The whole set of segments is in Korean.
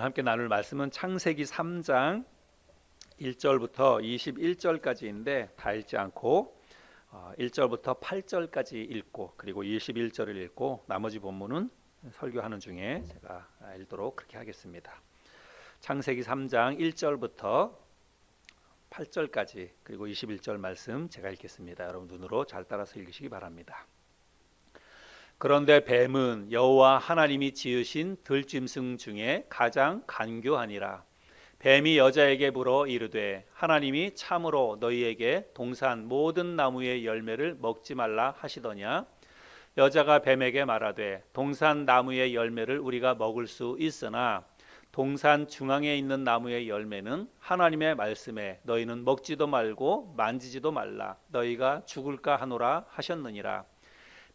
오늘 함께 나눌 말씀은 창세기 3장 1절부터 21절까지인데 다 읽지 않고 1절부터 8절까지 읽고 그리고 21절을 읽고 나머지 본문은 설교하는 중에 제가 읽도록 그렇게 하겠습니다. 창세기 3장 1절부터 8절까지 그리고 21절 말씀 제가 읽겠습니다. 여러분 눈으로 잘 따라서 읽으시기 바랍니다. 그런데 뱀은 여호와 하나님이 지으신 들짐승 중에 가장 간교하니라. 뱀이 여자에게 물어 이르되 하나님이 참으로 너희에게 동산 모든 나무의 열매를 먹지 말라 하시더냐. 여자가 뱀에게 말하되 동산 나무의 열매를 우리가 먹을 수 있으나 동산 중앙에 있는 나무의 열매는 하나님의 말씀에 너희는 먹지도 말고 만지지도 말라 너희가 죽을까 하노라 하셨느니라.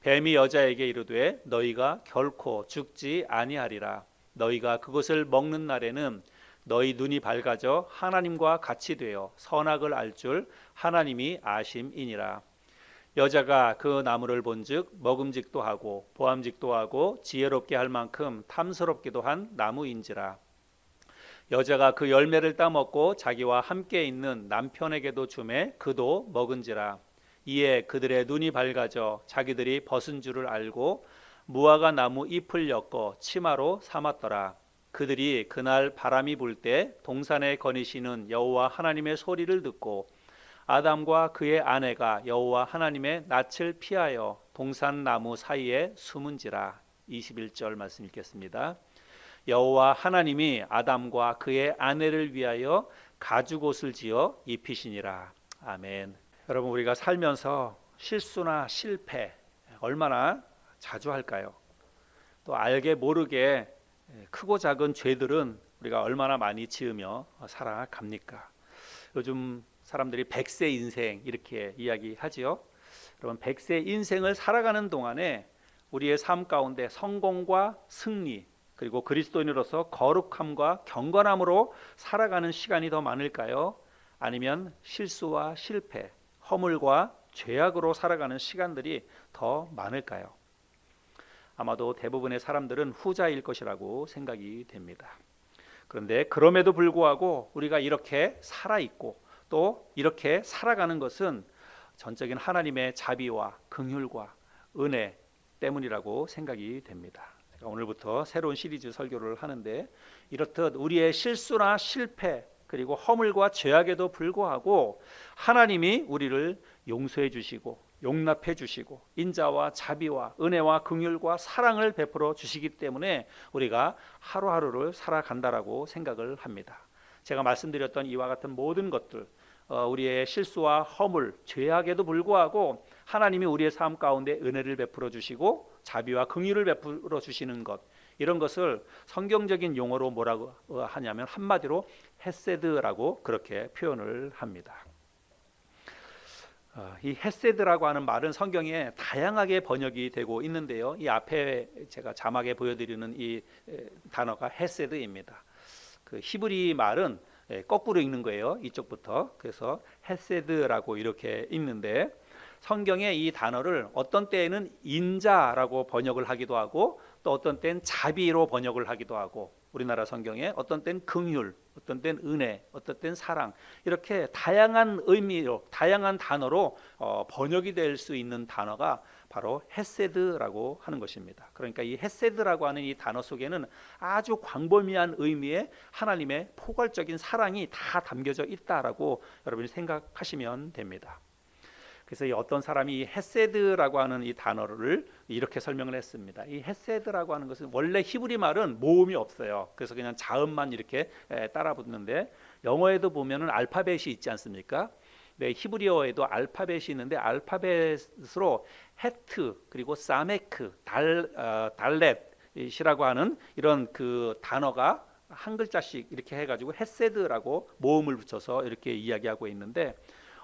뱀이 여자에게 이르되 너희가 결코 죽지 아니하리라. 너희가 그것을 먹는 날에는 너희 눈이 밝아져 하나님과 같이 되어 선악을 알 줄 하나님이 아심이니라. 여자가 그 나무를 본즉 먹음직도 하고 보암직도 하고 지혜롭게 할 만큼 탐스럽기도 한 나무인지라. 여자가 그 열매를 따먹고 자기와 함께 있는 남편에게도 주매 그도 먹은지라. 이에 그들의 눈이 밝아져 자기들이 벗은 줄을 알고 무화과 나무 잎을 엮어 치마로 삼았더라. 그들이 그날 바람이 불 때 동산에 거니시는 여호와 하나님의 소리를 듣고 아담과 그의 아내가 여호와 하나님의 낯을 피하여 동산 나무 사이에 숨은지라. 21절 말씀 읽겠습니다. 여호와 하나님이 아담과 그의 아내를 위하여 가죽옷을 지어 입히시니라. 아멘. 여러분 우리가 살면서 실수나 실패 얼마나 자주 할까요? 또 알게 모르게 크고 작은 죄들은 우리가 얼마나 많이 지으며 살아갑니까? 요즘 사람들이 100세 인생 이렇게 이야기하지요. 여러분 100세 인생을 살아가는 동안에 우리의 삶 가운데 성공과 승리 그리고 그리스도인으로서 거룩함과 경건함으로 살아가는 시간이 더 많을까요? 아니면 실수와 실패 허물과 죄악으로 살아가는 시간들이 더 많을까요? 아마도 대부분의 사람들은 후자일 것이라고 생각이 됩니다. 그런데 그럼에도 불구하고 우리가 이렇게 살아있고 또 이렇게 살아가는 것은 전적인 하나님의 자비와 긍휼과 은혜 때문이라고 생각이 됩니다. 제가 오늘부터 새로운 시리즈 설교를 하는데 이렇듯 우리의 실수나 실패 그리고 허물과 죄악에도 불구하고 하나님이 우리를 용서해 주시고 용납해 주시고 인자와 자비와 은혜와 긍휼과 사랑을 베풀어 주시기 때문에 우리가 하루하루를 살아간다라고 생각을 합니다. 제가 말씀드렸던 이와 같은 모든 것들 우리의 실수와 허물, 죄악에도 불구하고 하나님이 우리의 삶 가운데 은혜를 베풀어 주시고 자비와 긍휼을 베풀어 주시는 것 이런 것을 성경적인 용어로 뭐라고 하냐면 한마디로 헤세드라고 그렇게 표현을 합니다. 이 헤세드라고 하는 말은 성경에 다양하게 번역이 되고 있는데요. 이 앞에 제가 자막에 보여드리는 이 단어가 헤세드입니다. 그 히브리 말은 거꾸로 읽는 거예요. 이쪽부터. 그래서 헤세드라고 이렇게 읽는데 성경에 이 단어를 어떤 때에는 인자라고 번역을 하기도 하고 또 어떤 때는 자비로 번역을 하기도 하고 우리나라 성경에 어떤 때는 긍휼, 어떤 때는 은혜, 어떤 때는 사랑 이렇게 다양한 의미로 다양한 단어로 번역이 될 수 있는 단어가 바로 헤세드라고 하는 것입니다. 그러니까 이 헤세드라고 하는 이 단어 속에는 아주 광범위한 의미의 하나님의 포괄적인 사랑이 다 담겨져 있다라고 여러분이 생각하시면 됩니다. 그래서 어떤 사람이 이 헤세드라고 하는 이 단어를 이렇게 설명을 했습니다. 이 헤세드라고 하는 것은 원래 히브리 말은 모음이 없어요. 그래서 그냥 자음만 이렇게 따라 붙는데 영어에도 보면은 알파벳이 있지 않습니까? 네, 히브리어에도 알파벳이 있는데 알파벳으로 헤트 그리고 사메크 달렛이라고 하는 이런 그 단어가 한 글자씩 이렇게 해가지고 헤세드라고 모음을 붙여서 이렇게 이야기하고 있는데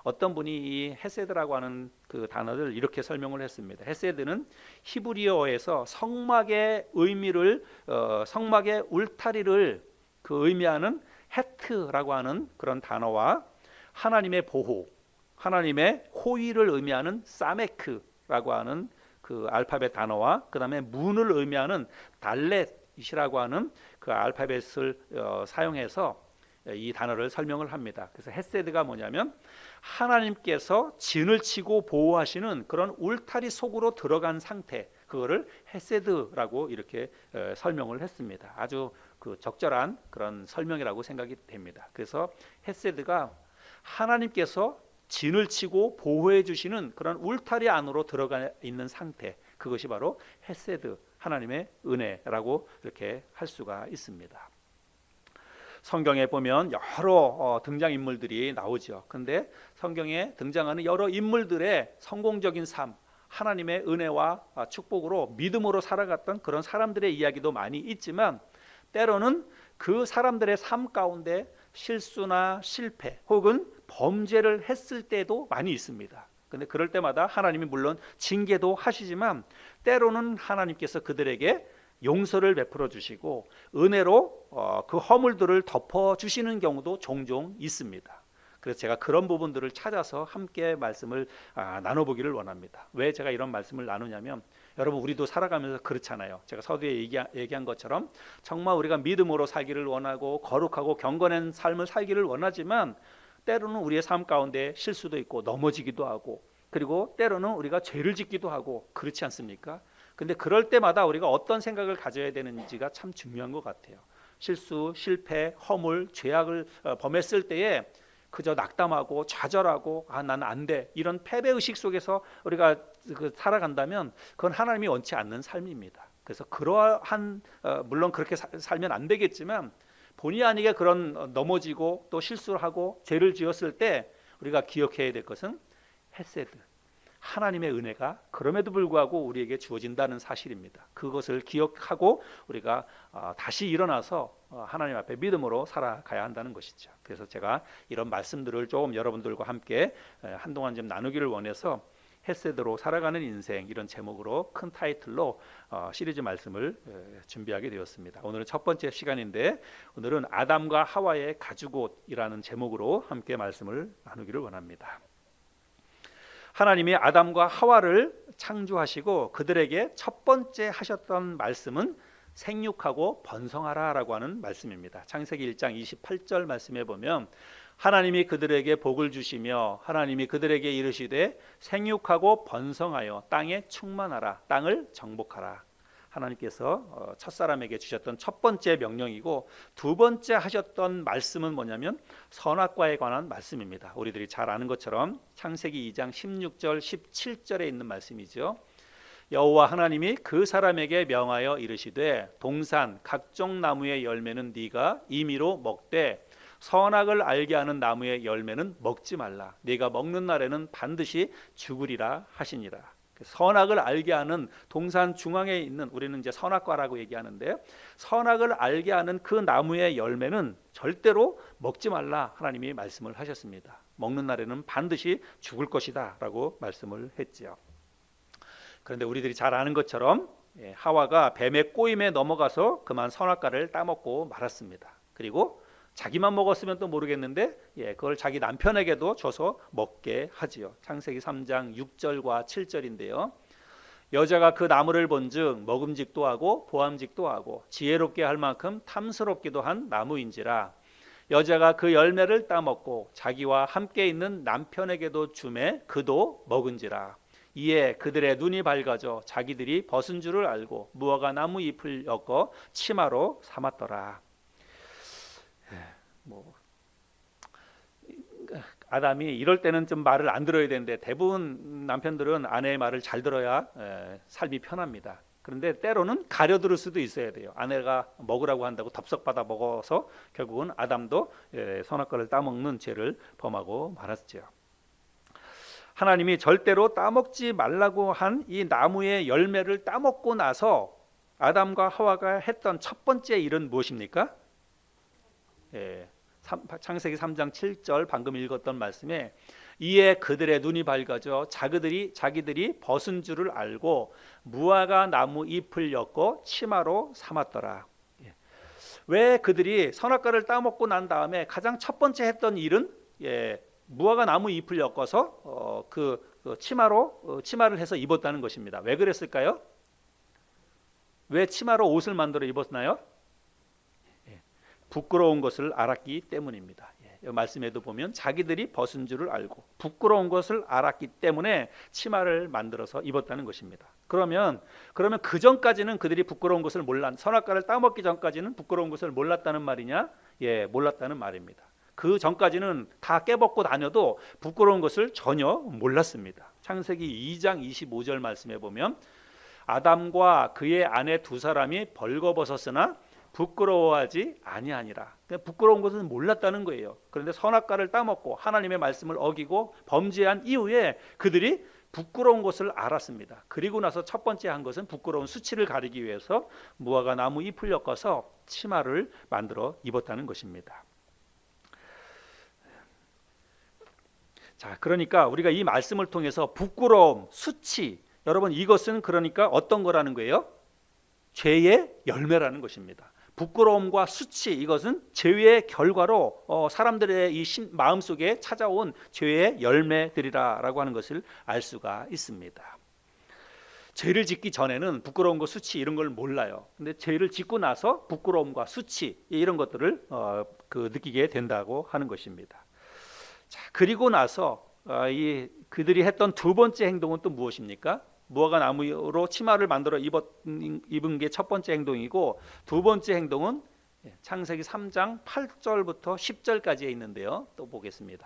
어떤 분이 이 헤세드라고 하는 그 단어를 이렇게 설명을 했습니다. 헤세드는 히브리어에서 성막의 의미를 성막의 울타리를 그 의미하는 헤트라고 하는 그런 단어와 하나님의 보호, 하나님의 호의를 의미하는 사메크라고 하는 그 알파벳 단어와 그 다음에 문을 의미하는 달렛 이시라고 하는 그 알파벳을 사용해서 이 단어를 설명을 합니다. 그래서 헤세드가 뭐냐면 하나님께서 진을 치고 보호하시는 그런 울타리 속으로 들어간 상태, 그거를 헤세드라고 이렇게 설명을 했습니다. 아주 그 적절한 그런 설명이라고 생각이 됩니다. 그래서 헤세드가 하나님께서 진을 치고 보호해 주시는 그런 울타리 안으로 들어가 있는 상태, 그것이 바로 헤세드, 하나님의 은혜라고 이렇게 할 수가 있습니다. 성경에 보면 여러 등장인물들이 나오죠. 그런데 성경에 등장하는 여러 인물들의 성공적인 삶, 하나님의 은혜와 축복으로 믿음으로 살아갔던 그런 사람들의 이야기도 많이 있지만, 때로는 그 사람들의 삶 가운데 실수나 실패 혹은 범죄를 했을 때도 많이 있습니다. 근데 그럴 때마다 하나님이 물론 징계도 하시지만, 때로는 하나님께서 그들에게 용서를 베풀어 주시고 은혜로 그 허물들을 덮어 주시는 경우도 종종 있습니다. 그래서 제가 그런 부분들을 찾아서 함께 말씀을 나눠보기를 원합니다. 왜 제가 이런 말씀을 나누냐면, 여러분 우리도 살아가면서 그렇잖아요. 제가 서두에 얘기한 것처럼 정말 우리가 믿음으로 살기를 원하고 거룩하고 경건한 삶을 살기를 원하지만, 때로는 우리의 삶 가운데 실수도 있고 넘어지기도 하고, 그리고 때로는 우리가 죄를 짓기도 하고, 그렇지 않습니까? 근데 그럴 때마다 우리가 어떤 생각을 가져야 되는지가 참 중요한 것 같아요. 실수, 실패, 허물, 죄악을 범했을 때에 그저 낙담하고 좌절하고 나는 안 돼, 이런 패배의식 속에서 우리가 살아간다면 그건 하나님이 원치 않는 삶입니다. 그래서 그러한 물론 그렇게 살면 안 되겠지만, 본의 아니게 그런 넘어지고 또 실수를 하고 죄를 지었을 때 우리가 기억해야 될 것은 헤세드, 하나님의 은혜가 그럼에도 불구하고 우리에게 주어진다는 사실입니다. 그것을 기억하고 우리가 다시 일어나서 하나님 앞에 믿음으로 살아가야 한다는 것이죠. 그래서 제가 이런 말씀들을 좀 여러분들과 함께 한동안 좀 나누기를 원해서 헤세드로 살아가는 인생, 이런 제목으로 큰 타이틀로 시리즈 말씀을 준비하게 되었습니다. 오늘은 첫 번째 시간인데, 오늘은 아담과 하와의 가죽옷이라는 제목으로 함께 말씀을 나누기를 원합니다. 하나님이 아담과 하와를 창조하시고 그들에게 첫 번째 하셨던 말씀은 생육하고 번성하라라고 하는 말씀입니다. 창세기 1장 28절 말씀에 보면, 하나님이 그들에게 복을 주시며 하나님이 그들에게 이르시되 생육하고 번성하여 땅에 충만하라, 땅을 정복하라. 하나님께서 첫사람에게 주셨던 첫 번째 명령이고, 두 번째 하셨던 말씀은 뭐냐면 선악과에 관한 말씀입니다. 우리들이 잘 아는 것처럼 창세기 2장 16절 17절에 있는 말씀이죠. 여호와 하나님이 그 사람에게 명하여 이르시되 동산 각종 나무의 열매는 네가 임의로 먹되 선악을 알게 하는 나무의 열매는 먹지 말라. 네가 먹는 날에는 반드시 죽으리라 하시니라. 선악을 알게 하는 동산 중앙에 있는, 우리는 이제 선악과라고 얘기하는데, 선악을 알게 하는 그 나무의 열매는 절대로 먹지 말라 하나님이 말씀을 하셨습니다. 먹는 날에는 반드시 죽을 것이다 라고 말씀을 했지요. 그런데 우리들이 잘 아는 것처럼 하와가 뱀의 꼬임에 넘어가서 그만 선악과를 따먹고 말았습니다. 그리고 자기만 먹었으면 또 모르겠는데 그걸 자기 남편에게도 줘서 먹게 하지요. 창세기 3장 6절과 7절인데요. 여자가 그 나무를 본즉 먹음직도 하고 보암직도 하고 지혜롭게 할 만큼 탐스럽기도 한 나무인지라. 여자가 그 열매를 따먹고 자기와 함께 있는 남편에게도 주매 그도 먹은지라. 이에 그들의 눈이 밝아져 자기들이 벗은 줄을 알고 무화과 나무 잎을 엮어 치마로 삼았더라. 아담이 이럴 때는 좀 말을 안 들어야 되는데, 대부분 남편들은 아내의 말을 잘 들어야 삶이 편합니다. 그런데 때로는 가려 들을 수도 있어야 돼요. 아내가 먹으라고 한다고 덥석받아 먹어서 결국은 아담도 선악과를 따먹는 죄를 범하고 말았죠. 하나님이 절대로 따먹지 말라고 한 이 나무의 열매를 따먹고 나서 아담과 하와가 했던 첫 번째 일은 무엇입니까? 창세기 3장 7절 방금 읽었던 말씀에, 이에 그들의 눈이 밝아져 자기들이 벗은 줄을 알고 무화과 나무 잎을 엮고 치마로 삼았더라. 왜 그들이 선악과를 따먹고 난 다음에 가장 첫 번째 했던 일은 무화과 나무 잎을 엮어서 치마를 해서 입었다는 것입니다. 왜 그랬을까요? 왜 치마로 옷을 만들어 입었나요? 부끄러운 것을 알았기 때문입니다. 말씀에도 보면 자기들이 벗은 줄을 알고 부끄러운 것을 알았기 때문에 치마를 만들어서 입었다는 것입니다. 그러면 그 전까지는 그들이 부끄러운 것을 선악과를 따먹기 전까지는 부끄러운 것을 몰랐다는 말이냐? 몰랐다는 말입니다. 그 전까지는 다 깨벗고 다녀도 부끄러운 것을 전혀 몰랐습니다. 창세기 2장 25절 말씀에 보면 아담과 그의 아내 두 사람이 벌거벗었으나 부끄러워하지 아니하니라. 부끄러운 것은 몰랐다는 거예요. 그런데 선악과를 따먹고 하나님의 말씀을 어기고 범죄한 이후에 그들이 부끄러운 것을 알았습니다. 그리고 나서 첫 번째 한 것은 부끄러운 수치를 가리기 위해서 무화과 나무 잎을 엮어서 치마를 만들어 입었다는 것입니다. 자, 그러니까 우리가 이 말씀을 통해서 부끄러움, 수치, 여러분 이것은 그러니까 어떤 거라는 거예요? 죄의 열매라는 것입니다. 부끄러움과 수치, 이것은 죄의 결과로 사람들의 이 마음속에 찾아온 죄의 열매들이라고 하는 것을 알 수가 있습니다. 죄를 짓기 전에는 부끄러운 것, 수치 이런 걸 몰라요. 근데 죄를 짓고 나서 부끄러움과 수치 이런 것들을 느끼게 된다고 하는 것입니다. 자, 그리고 나서 그들이 했던 두 번째 행동은 또 무엇입니까? 무화과 나무로 치마를 만들어 입은 게 첫 번째 행동이고, 두 번째 행동은 창세기 3장 8절부터 10절까지에 있는데요. 또 보겠습니다.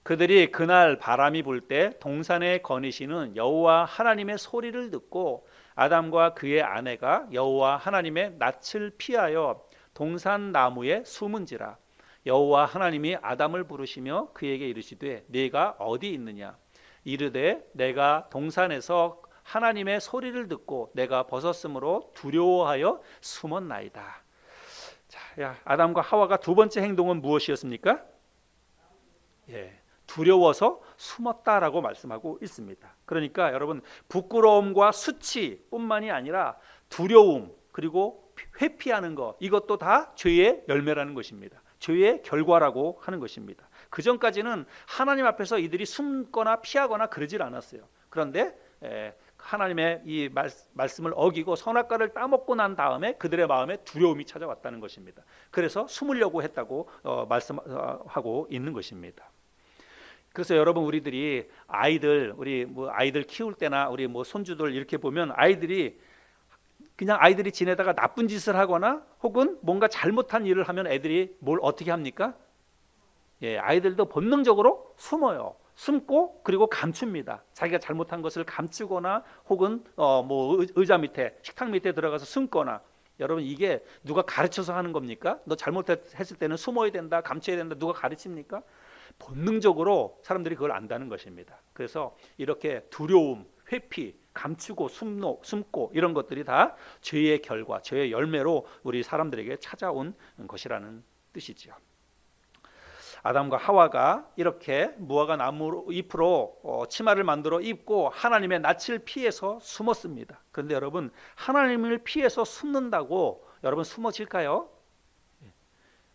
그들이 그날 바람이 불 때 동산에 거니시는 여호와 하나님의 소리를 듣고 아담과 그의 아내가 여호와 하나님의 낯을 피하여 동산 나무에 숨은지라. 여호와 하나님이 아담을 부르시며 그에게 이르시되 네가 어디 있느냐? 이르되 내가 동산에서 하나님의 소리를 듣고 내가 벗었으므로 두려워하여 숨었나이다. 자, 아담과 하와가 두 번째 행동은 무엇이었습니까? 두려워서 숨었다라고 말씀하고 있습니다. 그러니까 여러분 부끄러움과 수치뿐만이 아니라 두려움 그리고 회피하는 것, 이것도 다 죄의 열매라는 것입니다. 죄의 결과라고 하는 것입니다. 그 전까지는 하나님 앞에서 이들이 숨거나 피하거나 그러질 않았어요. 그런데 하나님의 이 말씀을 어기고 선악과를 따먹고 난 다음에 그들의 마음에 두려움이 찾아왔다는 것입니다. 그래서 숨으려고 했다고 말씀하고 있는 것입니다. 그래서 여러분 우리 아이들 키울 때나 우리 손주들 이렇게 보면 아이들이 지내다가 나쁜 짓을 하거나 혹은 뭔가 잘못한 일을 하면 애들이 뭘 어떻게 합니까? 아이들도 본능적으로 숨어요. 숨고 그리고 감춥니다. 자기가 잘못한 것을 감추거나 혹은 의자 밑에 식탁 밑에 들어가서 숨거나. 여러분 이게 누가 가르쳐서 하는 겁니까? 너 잘못했을 때는 숨어야 된다, 감춰야 된다, 누가 가르칩니까? 본능적으로 사람들이 그걸 안다는 것입니다. 그래서 이렇게 두려움, 회피, 감추고 숨고 이런 것들이 다 죄의 결과, 죄의 열매로 우리 사람들에게 찾아온 것이라는 뜻이지요. 아담과 하와가 이렇게 무화과 나무 잎으로 치마를 만들어 입고 하나님의 낯을 피해서 숨었습니다. 그런데 여러분 하나님을 피해서 숨는다고 여러분 숨어질까요?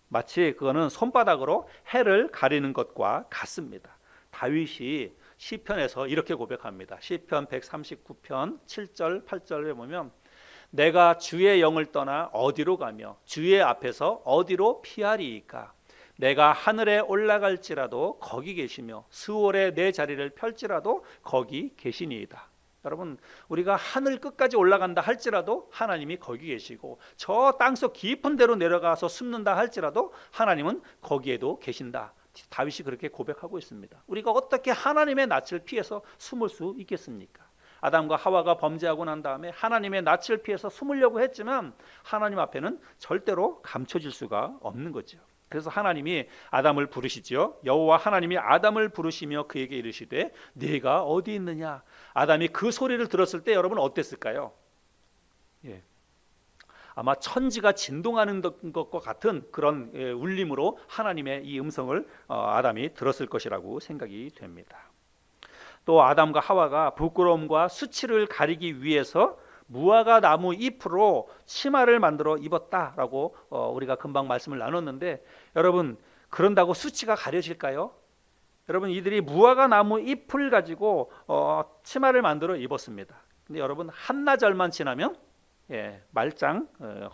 마치 그거는 손바닥으로 해를 가리는 것과 같습니다. 다윗이 시편에서 이렇게 고백합니다. 시편 139편 7절 8절에 보면 내가 주의 영을 떠나 어디로 가며 주의 앞에서 어디로 피하리이까? 내가 하늘에 올라갈지라도 거기 계시며 스월에 내 자리를 펼지라도 거기 계시니이다. 여러분 우리가 하늘 끝까지 올라간다 할지라도 하나님이 거기 계시고 저 땅속 깊은 데로 내려가서 숨는다 할지라도 하나님은 거기에도 계신다. 다윗이 그렇게 고백하고 있습니다. 우리가 어떻게 하나님의 낯을 피해서 숨을 수 있겠습니까? 아담과 하와가 범죄하고 난 다음에 하나님의 낯을 피해서 숨으려고 했지만 하나님 앞에는 절대로 감춰질 수가 없는 거죠. 그래서 하나님이 아담을 부르시죠. 여호와 하나님이 아담을 부르시며 그에게 이르시되 네가 어디 있느냐? 아담이 그 소리를 들었을 때 여러분 어땠을까요? 아마 천지가 진동하는 것과 같은 그런 울림으로 하나님의 이 음성을 아담이 들었을 것이라고 생각이 됩니다. 또 아담과 하와가 부끄러움과 수치를 가리기 위해서 무화과 나무 잎으로 치마를 만들어 입었다라고 우리가 금방 말씀을 나눴는데 여러분 그런다고 수치가 가려질까요? 여러분 이들이 무화과 나무 잎을 가지고 치마를 만들어 입었습니다. 근데 여러분 한나절만 지나면 말짱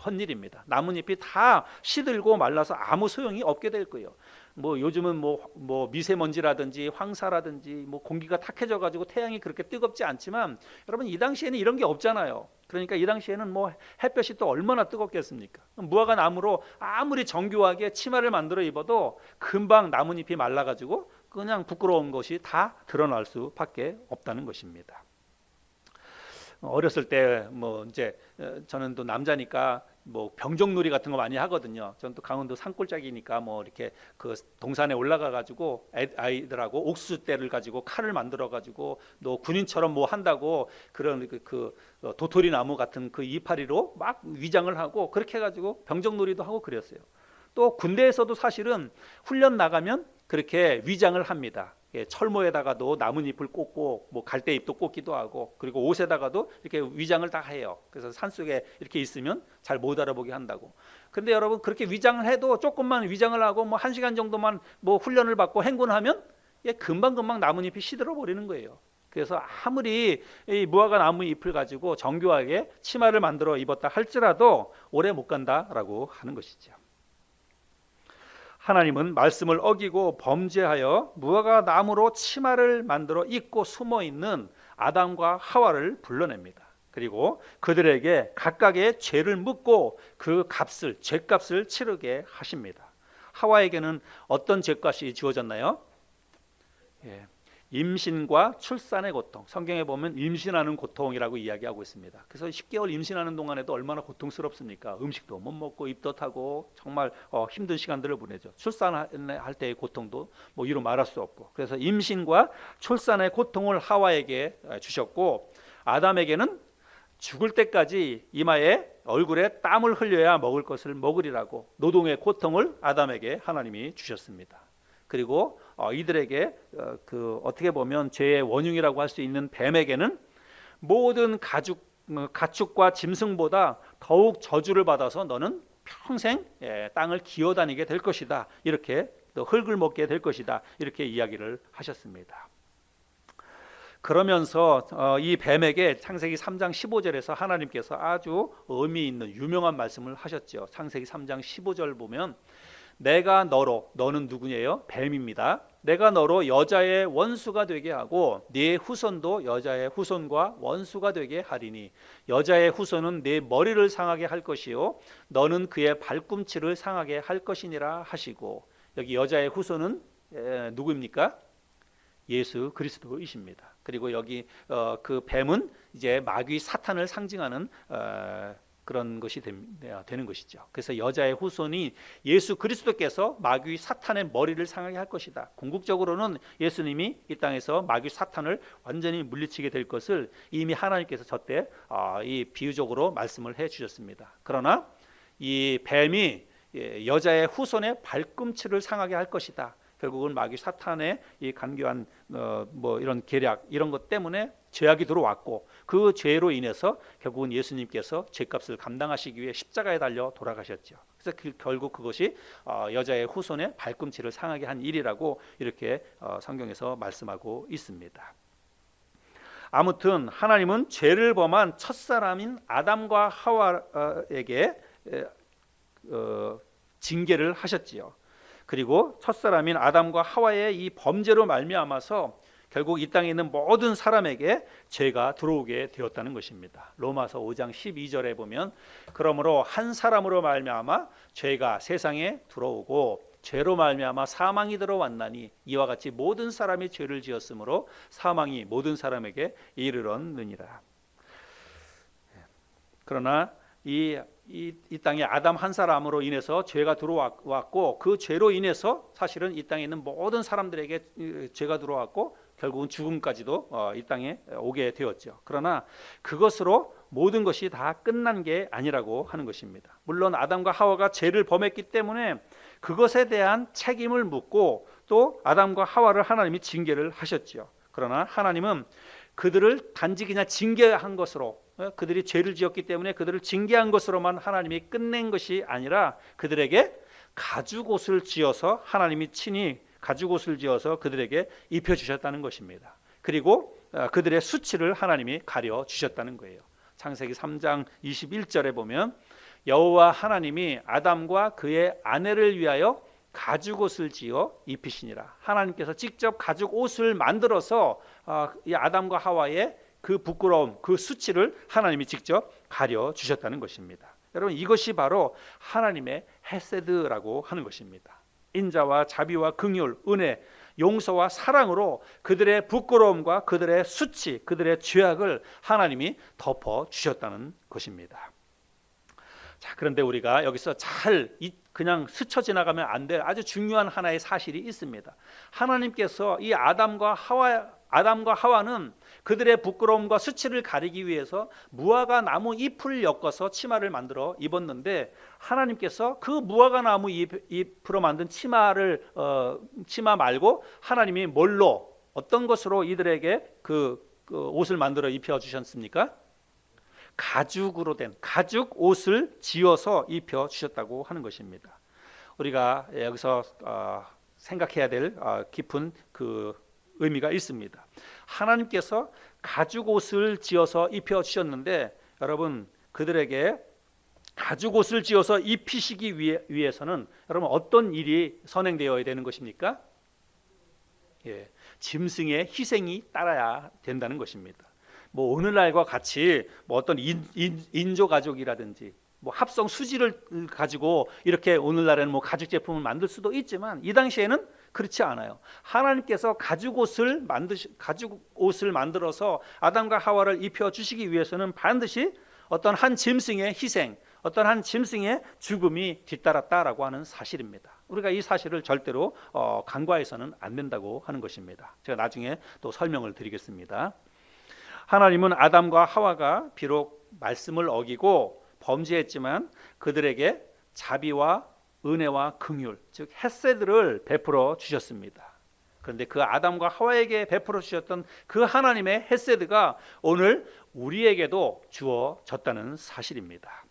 헛일입니다. 나뭇잎이 다 시들고 말라서 아무 소용이 없게 될 거예요. 뭐 요즘은 뭐 미세먼지라든지 황사라든지 뭐 공기가 탁해져 가지고 태양이 그렇게 뜨겁지 않지만 여러분 이 당시에는 이런 게 없잖아요. 그러니까 이 당시에는 뭐 햇볕이 또 얼마나 뜨겁겠습니까? 무화과 나무로 아무리 정교하게 치마를 만들어 입어도 금방 나뭇잎이 말라 가지고 그냥 부끄러운 것이 다 드러날 수밖에 없다는 것입니다. 어렸을 때 뭐 이제 저는 또 남자니까 뭐 병정놀이 같은 거 많이 하거든요. 저는 또 강원도 산골짜기니까 뭐 이렇게 그 동산에 올라가 가지고 아이들하고 옥수수대를 가지고 칼을 만들어 가지고 또 군인처럼 뭐 한다고 그런 도토리 나무 같은 그 이파리로 막 위장을 하고 그렇게 해 가지고 병정놀이도 하고 그랬어요. 또 군대에서도 사실은 훈련 나가면 그렇게 위장을 합니다. 철모에다가도 나뭇잎을 꽂고 뭐 갈대잎도 꽂기도 하고 그리고 옷에다가도 이렇게 위장을 다 해요. 그래서 산속에 이렇게 있으면 잘 못 알아보게 한다고. 근데 여러분 그렇게 위장을 해도 조금만 위장을 하고 뭐 1시간 정도만 뭐 훈련을 받고 행군하면 금방금방 나뭇잎이 시들어 버리는 거예요. 그래서 아무리 이 무화과 나무 잎을 가지고 정교하게 치마를 만들어 입었다 할지라도 오래 못 간다라고 하는 것이죠. 하나님은 말씀을 어기고 범죄하여 무화과 나무로 치마를 만들어 입고 숨어 있는 아담과 하와를 불러냅니다. 그리고 그들에게 각각의 죄를 묻고 그 값을 죄값을 치르게 하십니다. 하와에게는 어떤 죄값이 주어졌나요? 임신과 출산의 고통. 성경에 보면 임신하는 고통이라고 이야기하고 있습니다. 그래서 10개월 임신하는 동안에도 얼마나 고통스럽습니까? 음식도 못 먹고 입도 타고 정말 힘든 시간들을 보내죠. 출산할 때의 고통도 뭐 이루 말할 수 없고. 그래서 임신과 출산의 고통을 하와에게 주셨고 아담에게는 죽을 때까지 이마에 얼굴에 땀을 흘려야 먹을 것을 먹으리라고 노동의 고통을 아담에게 하나님이 주셨습니다. 그리고 이들에게 어떻게 보면 죄의 원흉이라고 할 수 있는 뱀에게는 모든 가축과 짐승보다 더욱 저주를 받아서 너는 평생 땅을 기어다니게 될 것이다. 이렇게 또 흙을 먹게 될 것이다. 이렇게 이야기를 하셨습니다. 그러면서 이 뱀에게 창세기 3장 15절에서 하나님께서 아주 의미 있는 유명한 말씀을 하셨죠. 창세기 3장 15절 보면 내가 너로, 너는 누구냐요? 뱀입니다. 내가 너로 여자의 원수가 되게 하고 네 후손도 여자의 후손과 원수가 되게 하리니 여자의 후손은 네 머리를 상하게 할 것이요 너는 그의 발꿈치를 상하게 할 것이니라 하시고 여기 여자의 후손은 누구입니까? 예수 그리스도이십니다. 그리고 여기 그 뱀은 이제 마귀 사탄을 상징하는 그런 것이 되는 것이죠. 그래서 여자의 후손이 예수 그리스도께서 마귀 사탄의 머리를 상하게 할 것이다. 궁극적으로는 예수님이 이 땅에서 마귀 사탄을 완전히 물리치게 될 것을 이미 하나님께서 저때 이 비유적으로 말씀을 해주셨습니다. 그러나 이 뱀이 여자의 후손의 발꿈치를 상하게 할 것이다. 결국은 마귀 사탄의 이 간교한 뭐 이런 계략 이런 것 때문에 죄악이 들어왔고 그 죄로 인해서 결국은 예수님께서 죄값을 감당하시기 위해 십자가에 달려 돌아가셨죠. 그래서 결국 그것이 여자의 후손의 발꿈치를 상하게 한 일이라고 이렇게 성경에서 말씀하고 있습니다. 아무튼 하나님은 죄를 범한 첫사람인 아담과 하와에게 징계를 하셨지요. 그리고 첫사람인 아담과 하와의 이 범죄로 말미암아서 결국 이 땅에 있는 모든 사람에게 죄가 들어오게 되었다는 것입니다. 로마서 5장 12절에 보면 그러므로 한 사람으로 말미암아 죄가 세상에 들어오고 죄로 말미암아 사망이 들어왔나니 이와 같이 모든 사람이 죄를 지었으므로 사망이 모든 사람에게 이르렀느니라. 그러나 이 땅에 아담 한 사람으로 인해서 죄가 들어왔고 그 죄로 인해서 사실은 이 땅에 있는 모든 사람들에게 죄가 들어왔고 결국은 죽음까지도 이 땅에 오게 되었죠. 그러나 그것으로 모든 것이 다 끝난 게 아니라고 하는 것입니다. 물론 아담과 하와가 죄를 범했기 때문에 그것에 대한 책임을 묻고 또 아담과 하와를 하나님이 징계를 하셨죠. 그러나 하나님은 그들을 단지 그냥 징계한 것으로 그들이 죄를 지었기 때문에 그들을 징계한 것으로만 하나님이 끝낸 것이 아니라 그들에게 가죽옷을 지어서 하나님이 친히 가죽옷을 지어서 그들에게 입혀주셨다는 것입니다. 그리고 그들의 수치를 하나님이 가려주셨다는 거예요. 창세기 3장 21절에 보면 여호와 하나님이 아담과 그의 아내를 위하여 가죽옷을 지어 입히시니라. 하나님께서 직접 가죽옷을 만들어서 이 아담과 하와의 그 부끄러움, 그 수치를 하나님이 직접 가려 주셨다는 것입니다. 여러분, 이것이 바로 하나님의 헤세드라고 하는 것입니다. 인자와 자비와 긍휼, 은혜, 용서와 사랑으로 그들의 부끄러움과 그들의 수치, 그들의 죄악을 하나님이 덮어 주셨다는 것입니다. 자, 그런데 우리가 여기서 그냥 스쳐 지나가면 안 될 아주 중요한 하나의 사실이 있습니다. 하나님께서 이 아담과 하와는 그들의 부끄러움과 수치를 가리기 위해서 무화과 나무 잎을 엮어서 치마를 만들어 입었는데, 하나님께서 그 무화과 나무 잎으로 만든 치마 말고 하나님이 어떤 것으로 이들에게 그 옷을 만들어 입혀 주셨습니까? 가죽으로 된 가죽 옷을 지어서 입혀 주셨다고 하는 것입니다. 우리가 여기서 생각해야 될 깊은 그 의미가 있습니다. 하나님께서 가죽 옷을 지어서 입혀 주셨는데, 여러분, 그들에게 가죽 옷을 지어서 입히시기 위해서는 여러분 어떤 일이 선행되어야 되는 것입니까? 짐승의 희생이 따라야 된다는 것입니다. 오늘날과 같이 어떤 인조 가죽이라든지 합성 수지를 가지고 이렇게 오늘날에는 가죽 제품을 만들 수도 있지만, 이 당시에는 그렇지 않아요. 하나님께서 가죽 옷을 만들어서 아담과 하와를 입혀 주시기 위해서는 반드시 어떤 한 짐승의 희생, 어떤 한 짐승의 죽음이 뒤따랐다라고 하는 사실입니다. 우리가 이 사실을 절대로 간과해서는 안 된다고 하는 것입니다. 제가 나중에 또 설명을 드리겠습니다. 하나님은 아담과 하와가 비록 말씀을 어기고 범죄했지만 그들에게 자비와 은혜와 긍휼, 즉 헤세드를 베풀어 주셨습니다. 그런데 그 아담과 하와에게 베풀어 주셨던 그 하나님의 헤세드가 오늘 우리에게도 주어졌다는 사실입니다.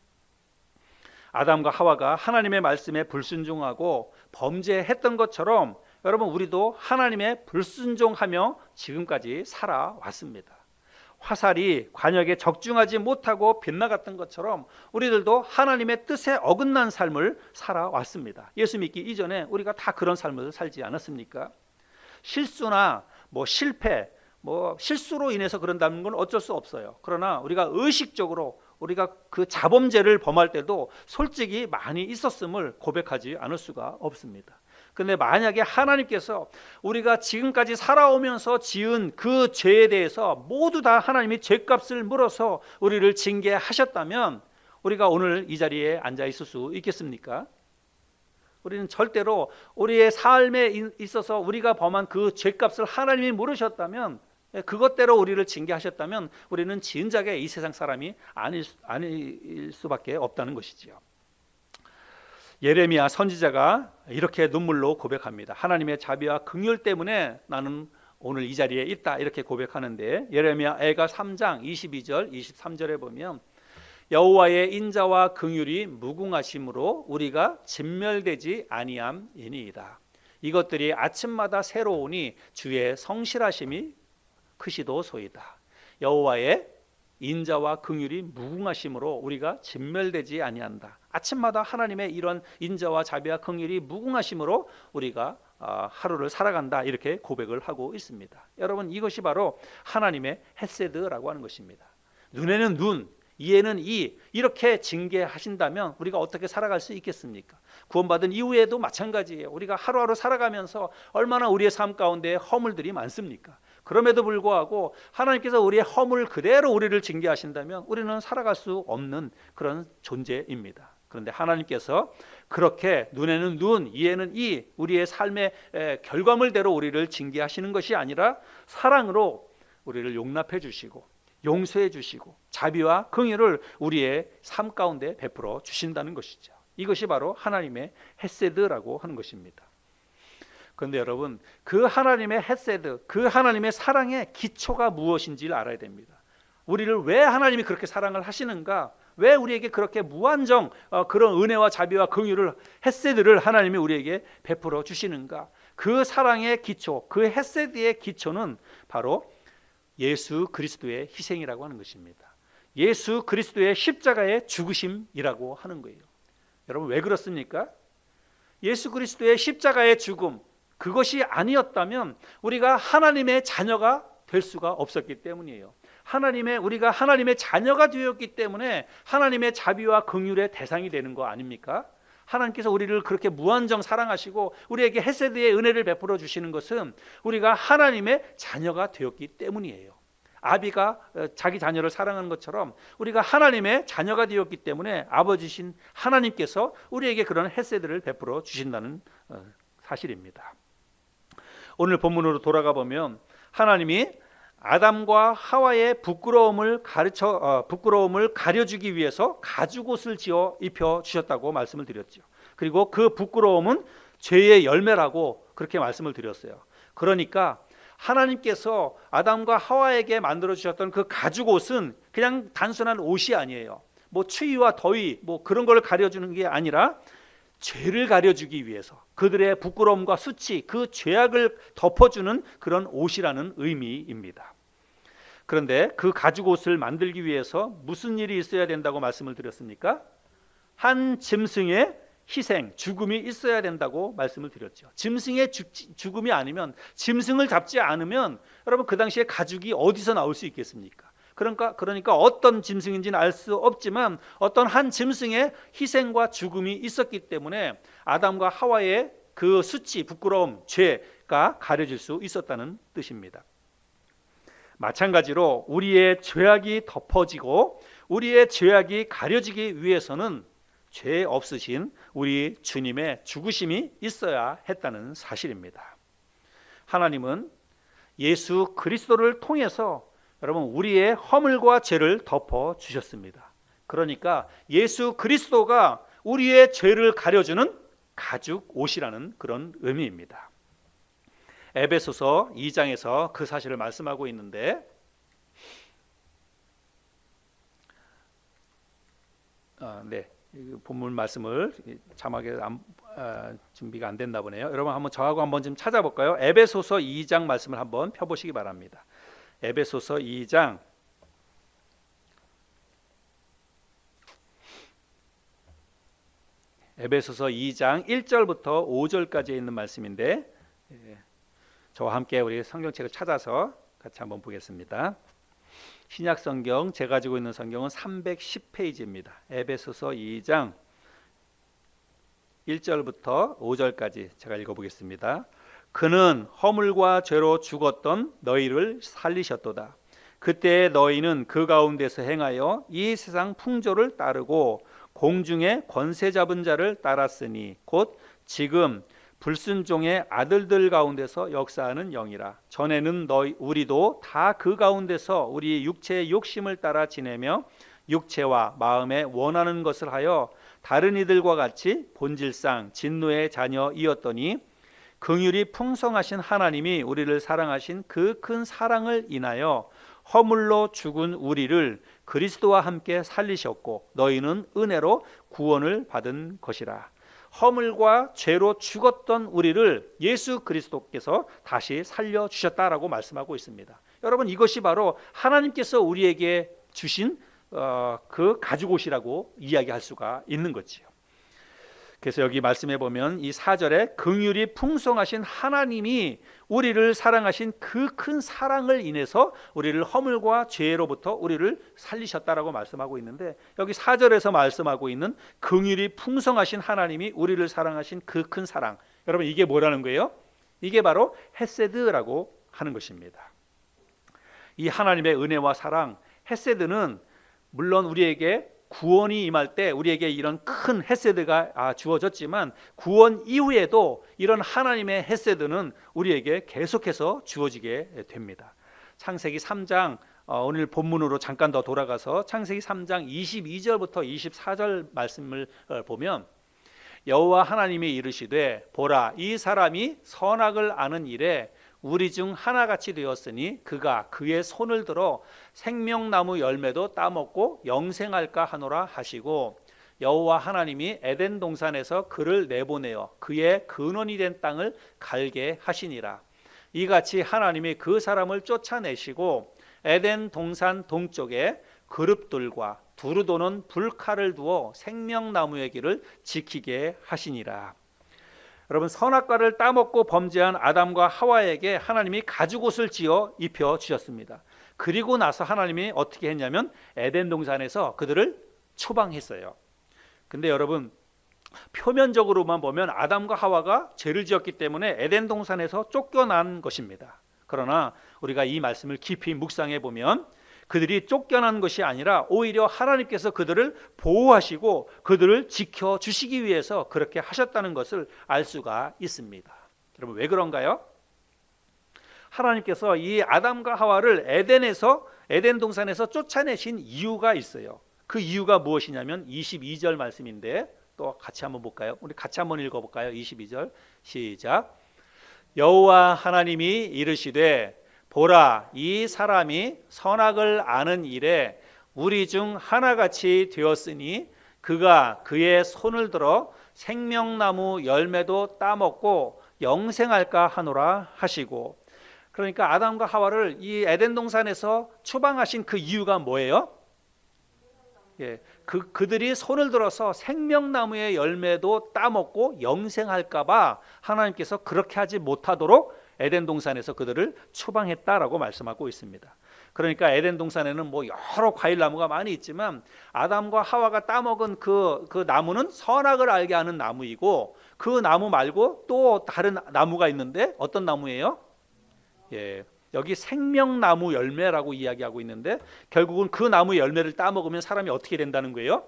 아담과 하와가 하나님의 말씀에 불순종하고 범죄했던 것처럼 여러분, 우리도 하나님의 불순종하며 지금까지 살아왔습니다. 화살이 관역에 적중하지 못하고 빗나갔던 것처럼 우리들도 하나님의 뜻에 어긋난 삶을 살아왔습니다. 예수 믿기 이전에 우리가 다 그런 삶을 살지 않았습니까? 실수나 실패, 실수로 인해서 그런다는 건 어쩔 수 없어요. 그러나 우리가 의식적으로 우리가 그 자범죄를 범할 때도 솔직히 많이 있었음을 고백하지 않을 수가 없습니다. 그런데 만약에 하나님께서 우리가 지금까지 살아오면서 지은 그 죄에 대해서 모두 다 하나님이 죄값을 물어서 우리를 징계하셨다면 우리가 오늘 이 자리에 앉아 있을 수 있겠습니까? 우리는 절대로 우리의 삶에 있어서 우리가 범한 그 죄값을 하나님이 물으셨다면, 그것대로 우리를 징계하셨다면 우리는 진작에 이 세상 사람이 아닐 수밖에 없다는 것이지요. 예레미야 선지자가 이렇게 눈물로 고백합니다. 하나님의 자비와 긍휼 때문에 나는 오늘 이 자리에 있다, 이렇게 고백하는데, 예레미야 애가 3장 22절 23절에 보면 여호와의 인자와 긍휼이 무궁하심으로 우리가 진멸되지 아니함이니이다. 이것들이 아침마다 새로우니 주의 성실하심이 크시도소이다. 여호와의 인자와 긍휼이 무궁하심으로 우리가 진멸되지 아니한다. 아침마다 하나님의 이런 인자와 자비와 긍휼이 무궁하심으로 우리가 하루를 살아간다, 이렇게 고백을 하고 있습니다. 여러분, 이것이 바로 하나님의 헤세드라고 하는 것입니다. 눈에는 눈, 이에는 이, 이렇게 징계하신다면 우리가 어떻게 살아갈 수 있겠습니까? 구원받은 이후에도 마찬가지예요. 우리가 하루하루 살아가면서 얼마나 우리의 삶 가운데 허물들이 많습니까? 그럼에도 불구하고 하나님께서 우리의 허물 그대로 우리를 징계하신다면 우리는 살아갈 수 없는 그런 존재입니다. 그런데 하나님께서 그렇게 눈에는 눈, 이에는 이, 우리의 삶의 결과물대로 우리를 징계하시는 것이 아니라 사랑으로 우리를 용납해 주시고 용서해 주시고 자비와 긍휼을 우리의 삶 가운데 베풀어 주신다는 것이죠. 이것이 바로 하나님의 헤세드라고 하는 것입니다. 그런데 여러분, 그 하나님의 헤세드, 그 하나님의 사랑의 기초가 무엇인지를 알아야 됩니다. 우리를 왜 하나님이 그렇게 사랑을 하시는가? 왜 우리에게 그렇게 무한정 그런 은혜와 자비와 긍휼을, 헤세드를 하나님이 우리에게 베풀어 주시는가? 그 사랑의 기초, 그 헤세드의 기초는 바로 예수 그리스도의 희생이라고 하는 것입니다. 예수 그리스도의 십자가의 죽으심이라고 하는 거예요. 여러분 왜 그렇습니까? 예수 그리스도의 십자가의 죽음, 그것이 아니었다면 우리가 하나님의 자녀가 될 수가 없었기 때문이에요. 우리가 하나님의 자녀가 되었기 때문에 하나님의 자비와 긍휼의 대상이 되는 거 아닙니까? 하나님께서 우리를 그렇게 무한정 사랑하시고 우리에게 헤세드의 은혜를 베풀어 주시는 것은 우리가 하나님의 자녀가 되었기 때문이에요. 아비가 자기 자녀를 사랑하는 것처럼 우리가 하나님의 자녀가 되었기 때문에 아버지신 하나님께서 우리에게 그런 헤세드를 베풀어 주신다는 사실입니다. 오늘 본문으로 돌아가 보면 하나님이 아담과 하와의 부끄러움을 가려주기 위해서 가죽옷을 지어 입혀 주셨다고 말씀을 드렸죠. 그리고 그 부끄러움은 죄의 열매라고 그렇게 말씀을 드렸어요. 그러니까 하나님께서 아담과 하와에게 만들어 주셨던 그 가죽옷은 그냥 단순한 옷이 아니에요. 추위와 더위 그런 걸 가려주는 게 아니라 죄를 가려주기 위해서 그들의 부끄러움과 수치, 그 죄악을 덮어주는 그런 옷이라는 의미입니다. 그런데 그 가죽옷을 만들기 위해서 무슨 일이 있어야 된다고 말씀을 드렸습니까? 한 짐승의 희생, 죽음이 있어야 된다고 말씀을 드렸죠. 짐승의 죽음이 아니면, 짐승을 잡지 않으면 여러분 그 당시에 가죽이 어디서 나올 수 있겠습니까? 그러니까 어떤 짐승인지는 알 수 없지만 어떤 한 짐승의 희생과 죽음이 있었기 때문에 아담과 하와의 그 수치, 부끄러움, 죄가 가려질 수 있었다는 뜻입니다. 마찬가지로 우리의 죄악이 덮어지고 우리의 죄악이 가려지기 위해서는 죄 없으신 우리 주님의 죽으심이 있어야 했다는 사실입니다. 하나님은 예수 그리스도를 통해서 여러분 우리의 허물과 죄를 덮어 주셨습니다. 그러니까 예수 그리스도가 우리의 죄를 가려주는 가죽 옷이라는 그런 의미입니다. 에베소서 2장에서 그 사실을 말씀하고 있는데 본문 말씀을 자막에 준비가 안 됐나 보네요. 여러분 한번 저하고 한번 좀 찾아볼까요? 에베소서 2장 말씀을 한번 펴보시기 바랍니다. 에베소서 2장 1절부터 5절까지 있는 말씀인데 저와 함께 우리 성경책을 찾아서 같이 한번 보겠습니다. 신약 성경 제가 가지고 있는 성경은 310페이지입니다. 에베소서 2장 1절부터 5절까지 제가 읽어보겠습니다. 그는 허물과 죄로 죽었던 너희를 살리셨도다. 그때 너희는 그 가운데서 행하여 이 세상 풍조를 따르고 공중의 권세 잡은 자를 따랐으니 곧 지금 불순종의 아들들 가운데서 역사하는 영이라. 전에는 우리도 다 그 가운데서 우리 육체의 욕심을 따라 지내며 육체와 마음에 원하는 것을 하여 다른 이들과 같이 본질상 진노의 자녀이었더니 긍휼이 풍성하신 하나님이 우리를 사랑하신 그 큰 사랑을 인하여 허물로 죽은 우리를 그리스도와 함께 살리셨고 너희는 은혜로 구원을 받은 것이라. 허물과 죄로 죽었던 우리를 예수 그리스도께서 다시 살려주셨다라고 말씀하고 있습니다. 여러분 이것이 바로 하나님께서 우리에게 주신 그 가죽옷이라고 이야기할 수가 있는 거지요. 그래서 여기 말씀해 보면 이 4절에 긍휼이 풍성하신 하나님이 우리를 사랑하신 그 큰 사랑을 인해서 우리를 허물과 죄로부터 우리를 살리셨다라고 말씀하고 있는데 여기 4절에서 말씀하고 있는 긍휼이 풍성하신 하나님이 우리를 사랑하신 그 큰 사랑, 여러분 이게 뭐라는 거예요? 이게 바로 헤세드라고 하는 것입니다. 이 하나님의 은혜와 사랑, 헤세드는 물론 우리에게 구원이 임할 때 우리에게 이런 큰 헤세드가 주어졌지만 구원 이후에도 이런 하나님의 헤세드는 우리에게 계속해서 주어지게 됩니다. 창세기 3장 오늘 본문으로 잠깐 더 돌아가서 창세기 3장 22절부터 24절 말씀을 보면 여호와 하나님이 이르시되 보라 이 사람이 선악을 아는 일에 우리 중 하나같이 되었으니 그가 그의 손을 들어 생명나무 열매도 따먹고 영생할까 하노라 하시고 여호와 하나님이 에덴 동산에서 그를 내보내어 그의 근원이 된 땅을 갈게 하시니라. 이같이 하나님이 그 사람을 쫓아내시고 에덴 동산 동쪽에 그룹들과 두루 도는 불칼을 두어 생명나무의 길을 지키게 하시니라. 여러분, 선악과를 따먹고 범죄한 아담과 하와에게 하나님이 가죽옷을 지어 입혀 주셨습니다. 그리고 나서 하나님이 어떻게 했냐면 에덴 동산에서 그들을 추방했어요. 근데 여러분, 표면적으로만 보면 아담과 하와가 죄를 지었기 때문에 에덴 동산에서 쫓겨난 것입니다. 그러나 우리가 이 말씀을 깊이 묵상해 보면 그들이 쫓겨난 것이 아니라 오히려 하나님께서 그들을 보호하시고 그들을 지켜주시기 위해서 그렇게 하셨다는 것을 알 수가 있습니다. 여러분, 왜 그런가요? 하나님께서 이 아담과 하와를 에덴 동산에서 쫓아내신 이유가 있어요. 그 이유가 무엇이냐면 22절 말씀인데 또 같이 한번 볼까요? 우리 같이 한번 읽어볼까요? 22절 시작. 여호와 하나님이 이르시되 보라, 이 사람이 선악을 아는 일에 우리 중 하나같이 되었으니 그가 그의 손을 들어 생명나무 열매도 따먹고 영생할까 하노라 하시고. 그러니까 아담과 하와를 이 에덴 동산에서 추방하신 그 이유가 뭐예요? 그들이 손을 들어서 생명나무의 열매도 따먹고 영생할까봐 하나님께서 그렇게 하지 못하도록 에덴 동산에서 그들을 추방했다라고 말씀하고 있습니다. 그러니까 에덴 동산에는 뭐 여러 과일 나무가 많이 있지만 아담과 하와가 따먹은 그 나무는 선악을 알게 하는 나무이고, 그 나무 말고 또 다른 나무가 있는데 어떤 나무예요? 여기 생명나무 열매라고 이야기하고 있는데 결국은 그 나무 열매를 따먹으면 사람이 어떻게 된다는 거예요?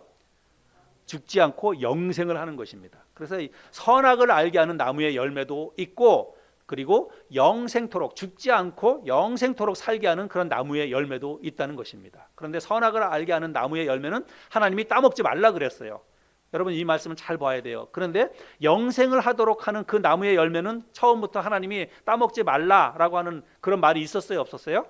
죽지 않고 영생을 하는 것입니다. 그래서 선악을 알게 하는 나무의 열매도 있고, 그리고 영생토록, 죽지 않고 영생토록 살게 하는 그런 나무의 열매도 있다는 것입니다. 그런데 선악을 알게 하는 나무의 열매는 하나님이 따먹지 말라 그랬어요. 여러분, 이 말씀을 잘 봐야 돼요. 그런데 영생을 하도록 하는 그 나무의 열매는 처음부터 하나님이 따먹지 말라라고 하는 그런 말이 있었어요, 없었어요?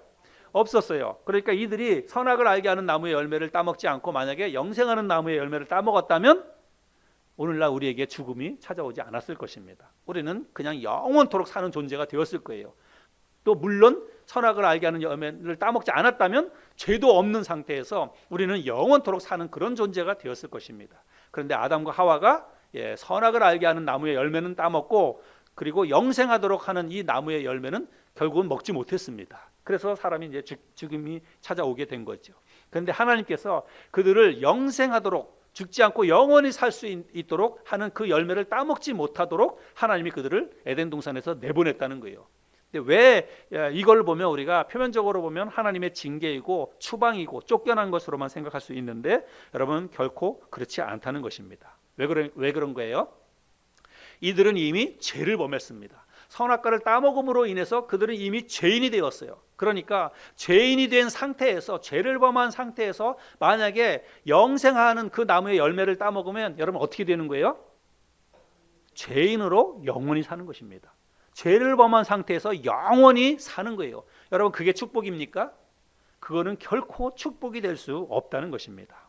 없었어요. 그러니까 이들이 선악을 알게 하는 나무의 열매를 따먹지 않고 만약에 영생하는 나무의 열매를 따먹었다면 오늘날 우리에게 죽음이 찾아오지 않았을 것입니다. 우리는 그냥 영원토록 사는 존재가 되었을 거예요. 또 물론 선악을 알게 하는 열매를 따먹지 않았다면 죄도 없는 상태에서 우리는 영원토록 사는 그런 존재가 되었을 것입니다. 그런데 아담과 하와가 선악을 알게 하는 나무의 열매는 따먹고, 그리고 영생하도록 하는 이 나무의 열매는 결국은 먹지 못했습니다. 그래서 사람이 이제 죽음이 찾아오게 된 거죠. 그런데 하나님께서 그들을 영생하도록, 죽지 않고 영원히 살 수 있도록 하는 그 열매를 따먹지 못하도록 하나님이 그들을 에덴 동산에서 내보냈다는 거예요. 근데 왜 이걸 보면 우리가 표면적으로 보면 하나님의 징계이고 추방이고 쫓겨난 것으로만 생각할 수 있는데 여러분, 결코 그렇지 않다는 것입니다. 왜 그런 거예요? 이들은 이미 죄를 범했습니다. 선악과를 따먹음으로 인해서 그들은 이미 죄인이 되었어요. 그러니까 죄인이 된 상태에서, 죄를 범한 상태에서 만약에 영생하는 그 나무의 열매를 따먹으면 여러분 어떻게 되는 거예요? 죄인으로 영원히 사는 것입니다. 죄를 범한 상태에서 영원히 사는 거예요. 여러분, 그게 축복입니까? 그거는 결코 축복이 될 수 없다는 것입니다.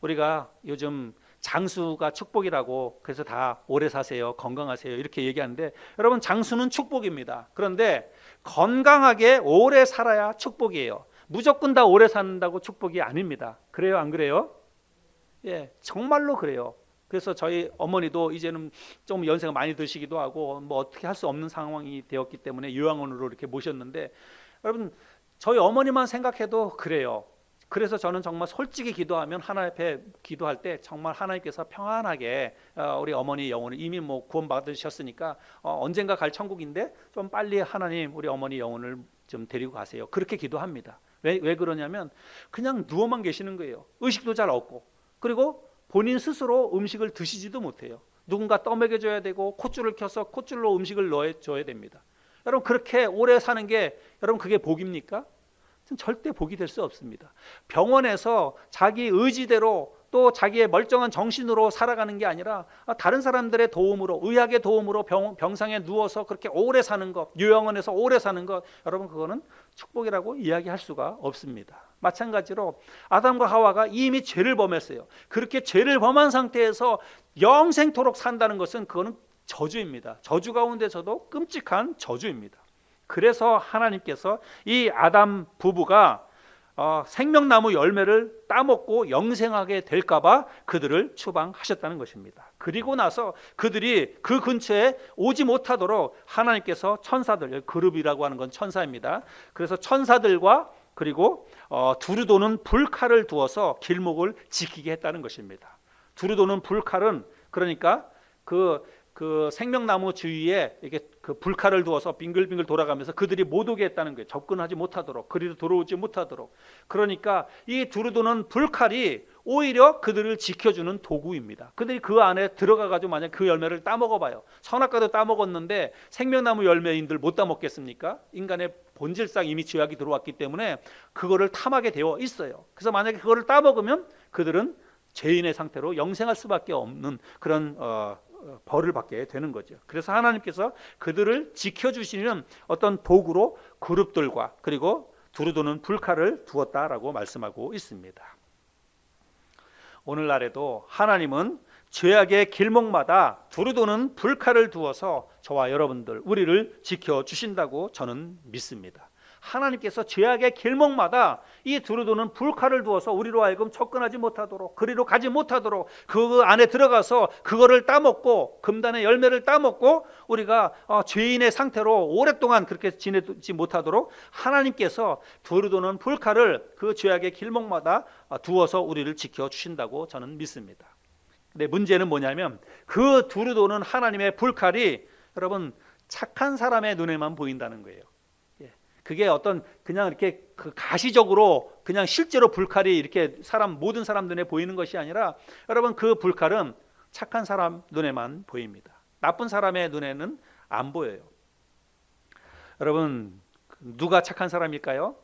우리가 요즘 장수가 축복이라고, 그래서 다 오래 사세요, 건강하세요 이렇게 얘기하는데, 여러분, 장수는 축복입니다. 그런데 건강하게 오래 살아야 축복이에요. 무조건 다 오래 산다고 축복이 아닙니다. 그래요, 안 그래요? 정말로 그래요. 그래서 저희 어머니도 이제는 좀 연세가 많이 드시기도 하고 뭐 어떻게 할 수 없는 상황이 되었기 때문에 요양원으로 이렇게 모셨는데, 여러분, 저희 어머니만 생각해도 그래요. 그래서 저는 정말 솔직히 기도하면 하나님 앞에 기도할 때 정말 하나님께서 평안하게 우리 어머니 영혼을 이미 뭐 구원받으셨으니까 언젠가 갈 천국인데 좀 빨리 하나님 우리 어머니 영혼을 좀 데리고 가세요. 그렇게 기도합니다. 왜 그러냐면 그냥 누워만 계시는 거예요. 의식도 잘 없고, 그리고 본인 스스로 음식을 드시지도 못해요. 누군가 떠먹여줘야 되고 콧줄을 켜서 콧줄로 음식을 넣어줘야 됩니다. 여러분, 그렇게 오래 사는 게 여러분 그게 복입니까? 절대 복이 될 수 없습니다. 병원에서 자기 의지대로 또 자기의 멀쩡한 정신으로 살아가는 게 아니라 다른 사람들의 도움으로, 의학의 도움으로 병상에 누워서 그렇게 오래 사는 것, 요양원에서 오래 사는 것, 여러분 그거는 축복이라고 이야기할 수가 없습니다. 마찬가지로 아담과 하와가 이미 죄를 범했어요. 그렇게 죄를 범한 상태에서 영생토록 산다는 것은 그거는 저주입니다. 저주 가운데서도 끔찍한 저주입니다. 그래서 하나님께서 이 아담 부부가 생명나무 열매를 따먹고 영생하게 될까봐 그들을 추방하셨다는 것입니다. 그리고 나서 그들이 그 근처에 오지 못하도록 하나님께서 천사들, 그룹이라고 하는 건 천사입니다. 그래서 천사들과 그리고 두루도는 불칼을 두어서 길목을 지키게 했다는 것입니다. 두루도는 불칼은 그러니까 그 생명나무 주위에 이렇게 그 불칼을 두어서 빙글빙글 돌아가면서 그들이 못 오게 했다는 거예요. 접근하지 못하도록, 그리로 들어오지 못하도록. 그러니까 이 두루도는 불칼이 오히려 그들을 지켜주는 도구입니다. 그들이 그 안에 들어가가지고 만약 그 열매를 따먹어봐요. 선악과도 따먹었는데 생명나무 열매인들 못 따먹겠습니까? 인간의 본질상 이미 죄악이 들어왔기 때문에 그거를 탐하게 되어 있어요. 그래서 만약에 그거를 따먹으면 그들은 죄인의 상태로 영생할 수밖에 없는 그런 벌을 받게 되는 거죠. 그래서 하나님께서 그들을 지켜주시는 어떤 도구로 그룹들과 그리고 두루도는 불칼을 두었다라고 말씀하고 있습니다. 오늘날에도 하나님은 죄악의 길목마다 두루도는 불칼을 두어서 저와 여러분들 우리를 지켜주신다고 저는 믿습니다. 하나님께서 죄악의 길목마다 이 두루도는 불칼을 두어서 우리로 하여금 접근하지 못하도록, 그리로 가지 못하도록, 그 안에 들어가서 그거를 따먹고 금단의 열매를 따먹고 우리가 죄인의 상태로 오랫동안 그렇게 지내지 못하도록 하나님께서 두루도는 불칼을 그 죄악의 길목마다 두어서 우리를 지켜주신다고 저는 믿습니다. 근데 문제는 뭐냐면 그 두루도는 하나님의 불칼이 여러분 착한 사람의 눈에만 보인다는 거예요. 그게 어떤 그냥 이렇게 그 가시적으로 그냥 실제로 불칼이 이렇게 모든 사람 눈에 보이는 것이 아니라 여러분 그 불칼은 착한 사람 눈에만 보입니다. 나쁜 사람의 눈에는 안 보여요. 여러분 누가 착한 사람일까요?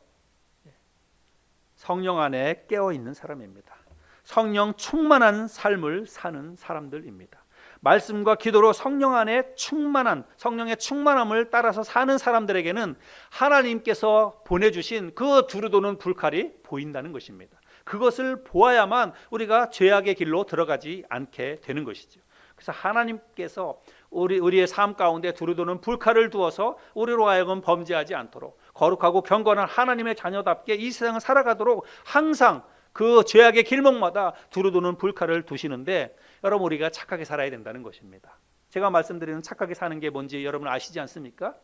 성령 안에 깨어 있는 사람입니다. 성령 충만한 삶을 사는 사람들입니다. 말씀과 기도로 성령 안에 충만한 성령의 충만함을 따라서 사는 사람들에게는 하나님께서 보내주신 그 두루도는 불칼이 보인다는 것입니다. 그것을 보아야만 우리가 죄악의 길로 들어가지 않게 되는 것이죠. 그래서 하나님께서 우리의 삶 가운데 두루도는 불칼을 두어서 우리로 하여금 범죄하지 않도록 거룩하고 경건한 하나님의 자녀답게 이 세상을 살아가도록 항상 그 죄악의 길목마다 두루도는 불칼을 두시는데 여러분 우리가 착하게 살아야 된다는 것입니다. 제가 말씀드리는 착하게 사는 게 뭔지 여러분 아시지 않습니까?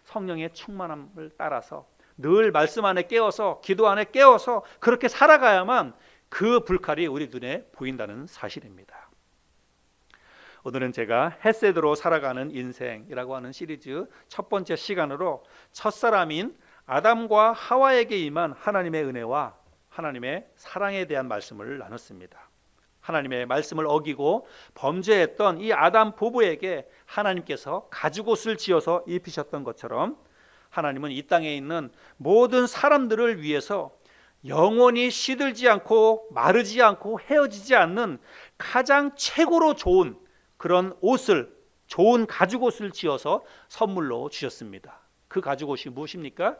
성령의 충만함을 따라서 늘 말씀 안에 깨어서 기도 안에 깨어서 그렇게 살아가야만 그 불칼이 우리 눈에 보인다는 사실입니다. 오늘은 제가 헤세드로 살아가는 인생이라고 하는 시리즈 첫 번째 시간으로 첫사람인 아담과 하와에게 임한 하나님의 은혜와 하나님의 사랑에 대한 말씀을 나눴습니다. 하나님의 말씀을 어기고 범죄했던 이 아담 부부에게 하나님께서 가죽옷을 지어서 입히셨던 것처럼 하나님은 이 땅에 있는 모든 사람들을 위해서 영원히 시들지 않고 마르지 않고 헤어지지 않는 가장 최고로 좋은 그런 옷을, 좋은 가죽옷을 지어서 선물로 주셨습니다. 그 가죽옷이 무엇입니까?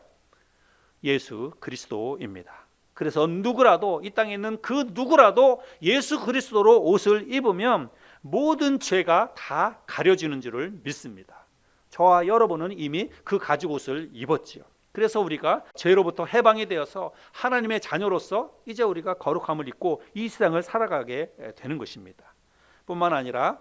예수 그리스도입니다. 그래서 누구라도 이 땅에 있는 그 누구라도 예수 그리스도로 옷을 입으면 모든 죄가 다 가려지는 줄을 믿습니다. 저와 여러분은 이미 그 가죽옷을 입었지요. 그래서 우리가 죄로부터 해방이 되어서 하나님의 자녀로서 이제 우리가 거룩함을 입고 이 세상을 살아가게 되는 것입니다. 뿐만 아니라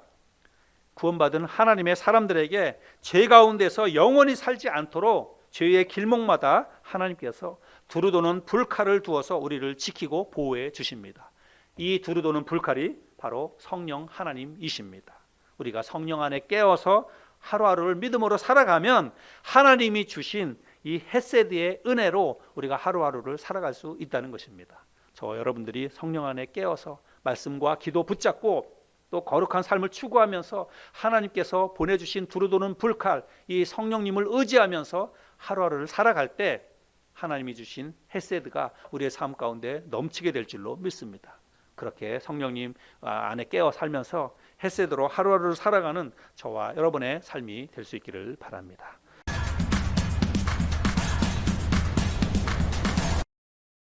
구원받은 하나님의 사람들에게 죄 가운데서 영원히 살지 않도록 죄의 길목마다 하나님께서 두루도는 불칼을 두어서 우리를 지키고 보호해 주십니다. 이 두루도는 불칼이 바로 성령 하나님이십니다. 우리가 성령 안에 깨어서 하루하루를 믿음으로 살아가면 하나님이 주신 이 헤세드의 은혜로 우리가 하루하루를 살아갈 수 있다는 것입니다. 저와 여러분들이 성령 안에 깨어서 말씀과 기도 붙잡고 또 거룩한 삶을 추구하면서 하나님께서 보내주신 두루도는 불칼 이 성령님을 의지하면서 하루하루를 살아갈 때 하나님이 주신 헤세드가 우리의 삶 가운데 넘치게 될 줄로 믿습니다. 그렇게 성령님 안에 깨어 살면서 헤세드로 하루하루를 살아가는 저와 여러분의 삶이 될 수 있기를 바랍니다.